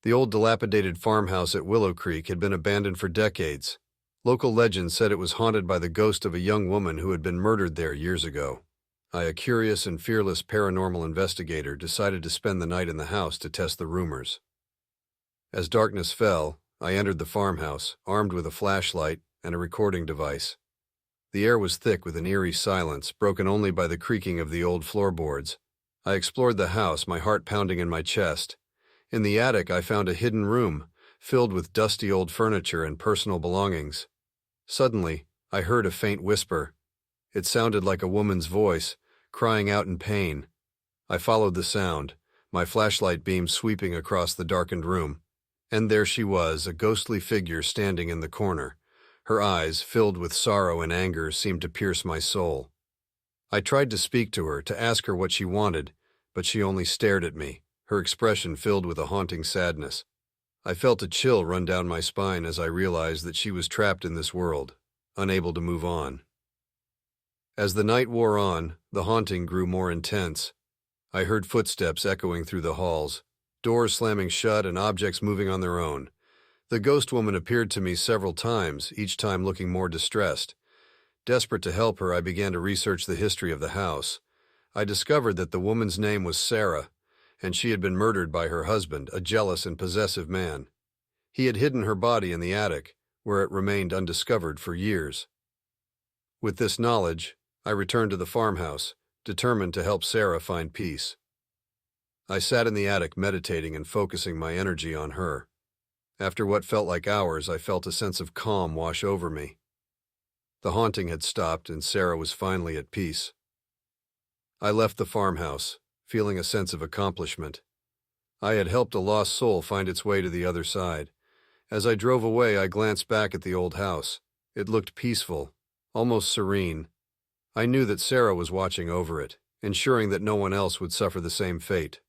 The old dilapidated farmhouse at Willow Creek had been abandoned for decades. Local legend said it was haunted by the ghost of a young woman who had been murdered there years ago. I, a curious and fearless paranormal investigator, decided to spend the night in the house to test the rumors. As darkness fell, I entered the farmhouse, armed with a flashlight and a recording device. The air was thick with an eerie silence, broken only by the creaking of the old floorboards. I explored the house, my heart pounding in my chest. In the attic, I found a hidden room, filled with dusty old furniture and personal belongings. Suddenly, I heard a faint whisper. It sounded like a woman's voice, crying out in pain. I followed the sound, my flashlight beam sweeping across the darkened room. And there she was, a ghostly figure standing in the corner. Her eyes, filled with sorrow and anger, seemed to pierce my soul. I tried to speak to her, to ask her what she wanted, but she only stared at me, her expression filled with a haunting sadness. I felt a chill run down my spine as I realized that she was trapped in this world, unable to move on. As the night wore on, the haunting grew more intense. I heard footsteps echoing through the halls, doors slamming shut and objects moving on their own. The ghost woman appeared to me several times, each time looking more distressed. Desperate to help her, I began to research the history of the house. I discovered that the woman's name was Sarah, and she had been murdered by her husband, a jealous and possessive man. He had hidden her body in the attic, where it remained undiscovered for years. With this knowledge, I returned to the farmhouse, determined to help Sarah find peace. I sat in the attic meditating and focusing my energy on her. After what felt like hours, I felt a sense of calm wash over me. The haunting had stopped and Sarah was finally at peace. I left the farmhouse, feeling a sense of accomplishment. I had helped a lost soul find its way to the other side. As I drove away, I glanced back at the old house. It looked peaceful, almost serene. I knew that Sarah was watching over it, ensuring that no one else would suffer the same fate.